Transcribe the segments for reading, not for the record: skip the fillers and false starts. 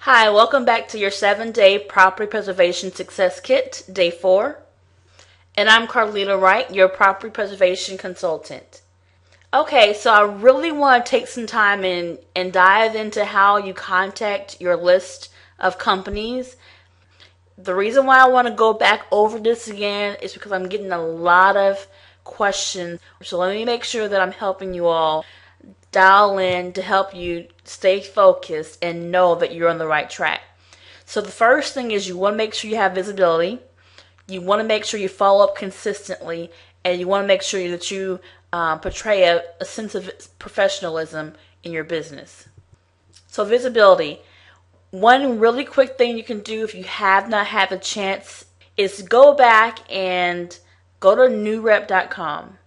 Hi, welcome back to your 7-day property preservation success kit, day 4. And I'm Carolette Wright, your property preservation consultant. Okay, so I really want to take some time and dive into how you contact your list of companies. The reason why I want to go back over this again is because I'm getting a lot of questions. So let me make sure that I'm helping you all dial in to help you stay focused and know that you're on the right track. So the first thing is you want to make sure you have visibility. You want to make sure you follow up consistently, and you want to make sure that you portray a sense of professionalism in your business. So visibility. One really quick thing you can do if you have not had the chance is go back and go to newrep.com.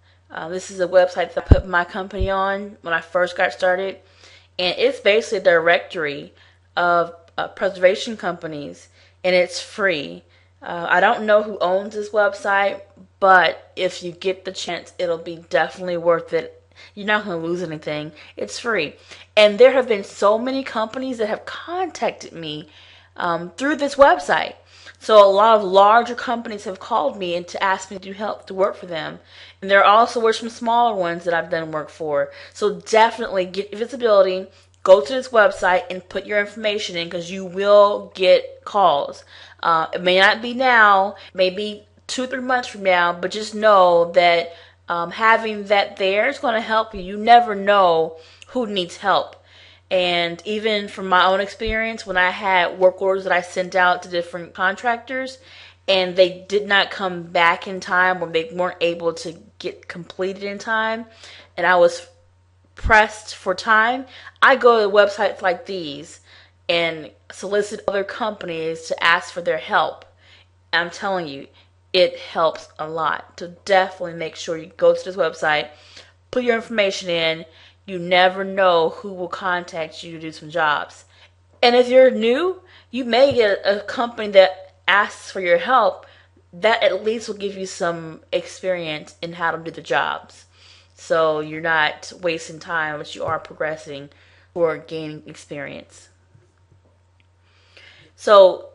This is a website that I put my company on when I first got started, and it's basically a directory of preservation companies, and it's free. I don't know who owns this website, but if you get the chance, it'll be definitely worth it. You're not going to lose anything. It's free. And there have been so many companies that have contacted me through this website. So a lot of larger companies have called me and to ask me to help to work for them. And there also were some smaller ones that I've done work for. So definitely get visibility. Go to this website and put your information in, because you will get calls. It may not be now, maybe 2-3 months from now, but just know that having that there is going to help you. You never know who needs help. And even from my own experience, when I had work orders that I sent out to different contractors and they did not come back in time, or they weren't able to get completed in time, and I was pressed for time, I go to websites like these and solicit other companies to ask for their help. I'm telling you, it helps a lot. So definitely make sure you go to this website, put your information in. You never know who will contact you to do some jobs. And if you're new, you may get a company that asks for your help. That at least will give you some experience in how to do the jobs. So you're not wasting time, but you are progressing or gaining experience. So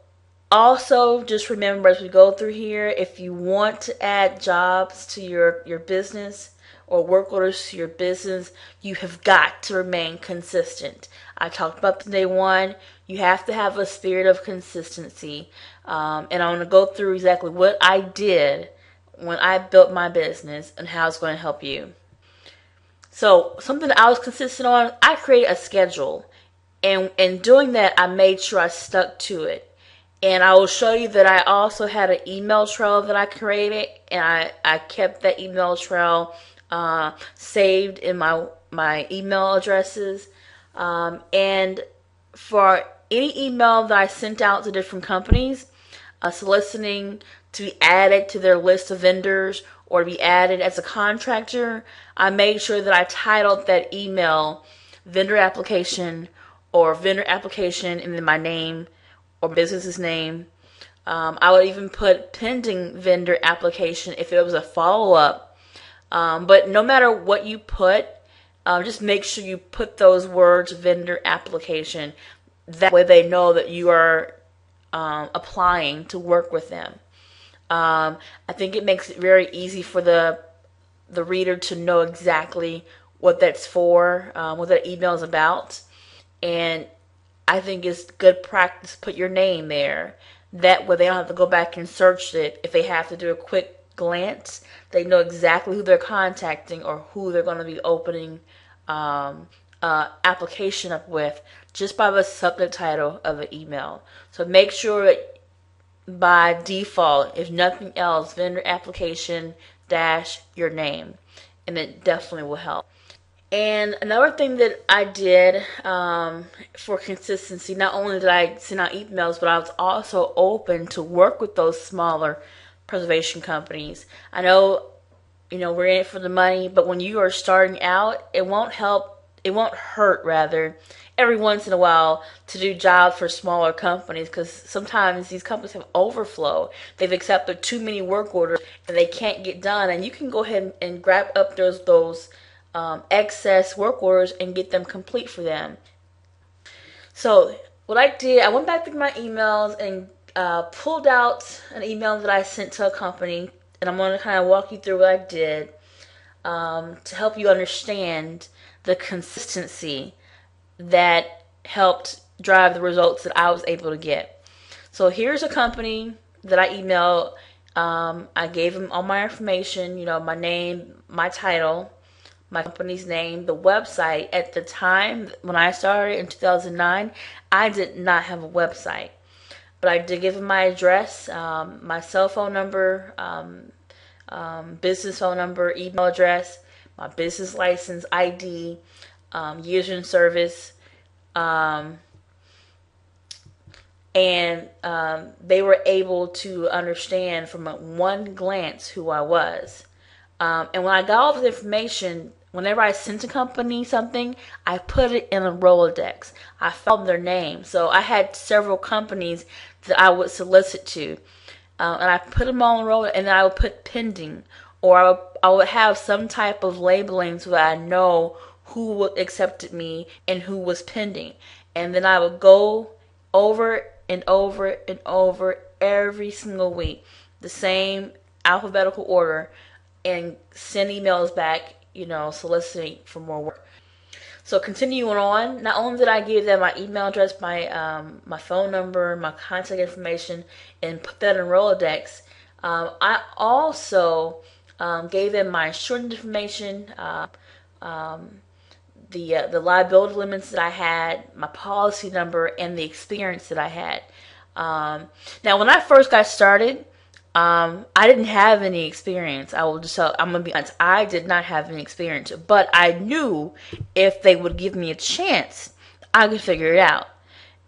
also, just remember as we go through here, if you want to add jobs to your business or work orders to your business, you have got to remain consistent. I talked about day 1. You have to have a spirit of consistency. And I'm going to go through exactly what I did when I built my business and how it's going to help you. So something that I was consistent on, I created a schedule. And in doing that, I made sure I stuck to it. And I will show you that I also had an email trail that I created, and I kept that email trail saved in my email addresses. And for any email that I sent out to different companies, soliciting to be added to their list of vendors or to be added as a contractor, I made sure that I titled that email vendor application or vendor application and then my name or business's name. I would even put pending vendor application if it was a follow-up. But no matter what you put, just make sure you put those words vendor application. That way they know that you are applying to work with them. I think it makes it very easy for the reader to know exactly what that's for, what that email is about. And I think it's good practice to put your name there. That way they don't have to go back and search it. If they have to do a quick glance, they know exactly who they're contacting or who they're going to be opening application up with just by the subject title of the email. So make sure that by default, if nothing else, vendor application - your name, and it definitely will help. And another thing that I did for consistency, not only did I send out emails, but I was also open to work with those smaller preservation companies. I know, we're in it for the money, but when you are starting out, it won't hurt rather, every once in a while to do jobs for smaller companies, because sometimes these companies have overflow. They've accepted too many work orders and they can't get done, and you can go ahead and grab up those excess work orders and get them complete for them. So what I did, I went back through my emails and pulled out an email that I sent to a company, and I'm going to kind of walk you through what I did to help you understand the consistency that helped drive the results that I was able to get. So here's a company that I emailed. I gave them all my information, my name, my title, my company's name, the website. At the time when I started in 2009, I did not have a website, but I did give them my address, my cell phone number, business phone number, email address, my business license, ID, years in service, and they were able to understand from one glance who I was. And when I got all the information, whenever I sent a company something, I put it in a Rolodex. I found their name. So I had several companies that I would solicit to. And I put them all in Rolodex, and then I would put pending. Or I would have some type of labeling so that I know who accepted me and who was pending. And then I would go over and over and over every single week, the same alphabetical order, and send emails back, soliciting for more work. So continuing on, not only did I give them my email address, my phone number, my contact information, and put that in Rolodex, I also gave them my insurance information, the liability limits that I had, my policy number, and the experience that I had. Now, when I first got started, I didn't have any experience. I'm gonna be honest, I did not have any experience, but I knew if they would give me a chance, I could figure it out.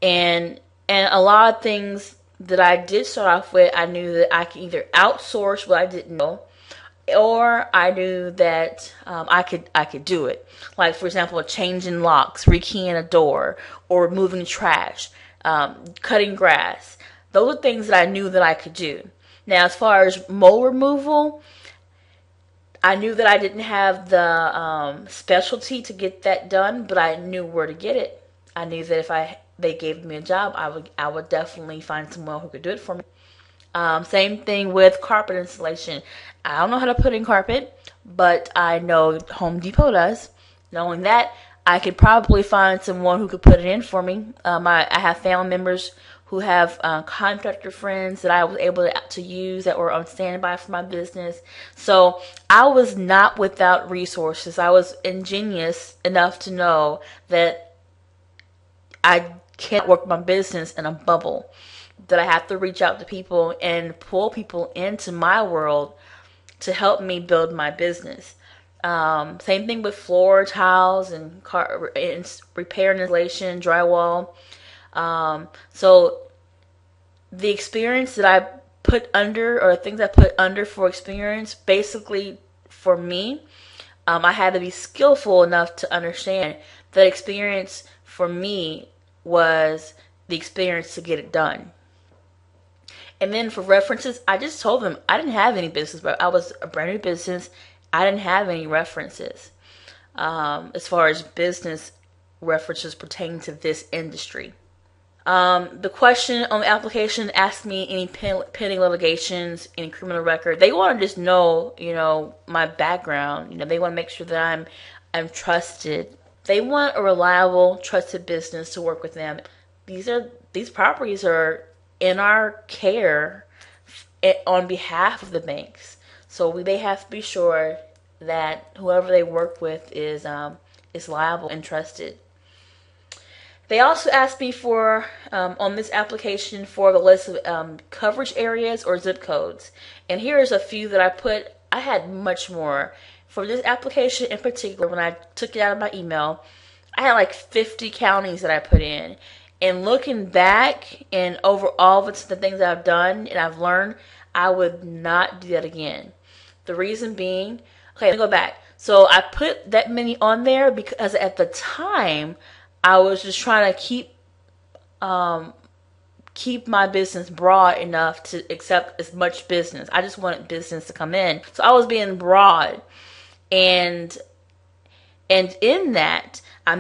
And a lot of things that I did start off with, I knew that I could either outsource what I didn't know, or I knew that I could do it. Like, for example, changing locks, rekeying a door, or removing trash, cutting grass. Those are things that I knew that I could do. Now, as far as mold removal, I knew that I didn't have the specialty to get that done, but I knew where to get it. I knew that if they gave me a job, I would definitely find someone who could do it for me. Same thing with carpet installation. I don't know how to put in carpet, but I know Home Depot does. Knowing that, I could probably find someone who could put it in for me. I have family members who have contractor friends that I was able to use that were on standby for my business. So I was not without resources. I was ingenious enough to know that I can't work my business in a bubble, that I have to reach out to people and pull people into my world to help me build my business. Same thing with floor tiles and repair and installation, drywall. So the experience that I put under, or things I put under for experience, basically for me, I had to be skillful enough to understand that experience for me was the experience to get it done. And then for references, I just told them I didn't have any business, but I was a brand new business. I didn't have any references as far as business references pertaining to this industry. The question on the application asked me any pending litigations, any criminal record. They want to just know, my background. They want to make sure that I'm trusted. They want a reliable, trusted business to work with them. These properties are in our care on behalf of the banks. So they have to be sure that whoever they work with is liable and trusted. They also asked me for, on this application, for the list of coverage areas or zip codes. And here's a few that I put. I had much more. For this application in particular, when I took it out of my email, I had like 50 counties that I put in. And looking back and over all of the things I've done and I've learned, I would not do that again. The reason being, okay, let me go back. So I put that many on there because at the time, I was just trying to keep my business broad enough to accept as much business. I just wanted business to come in. So I was being broad. And in that, I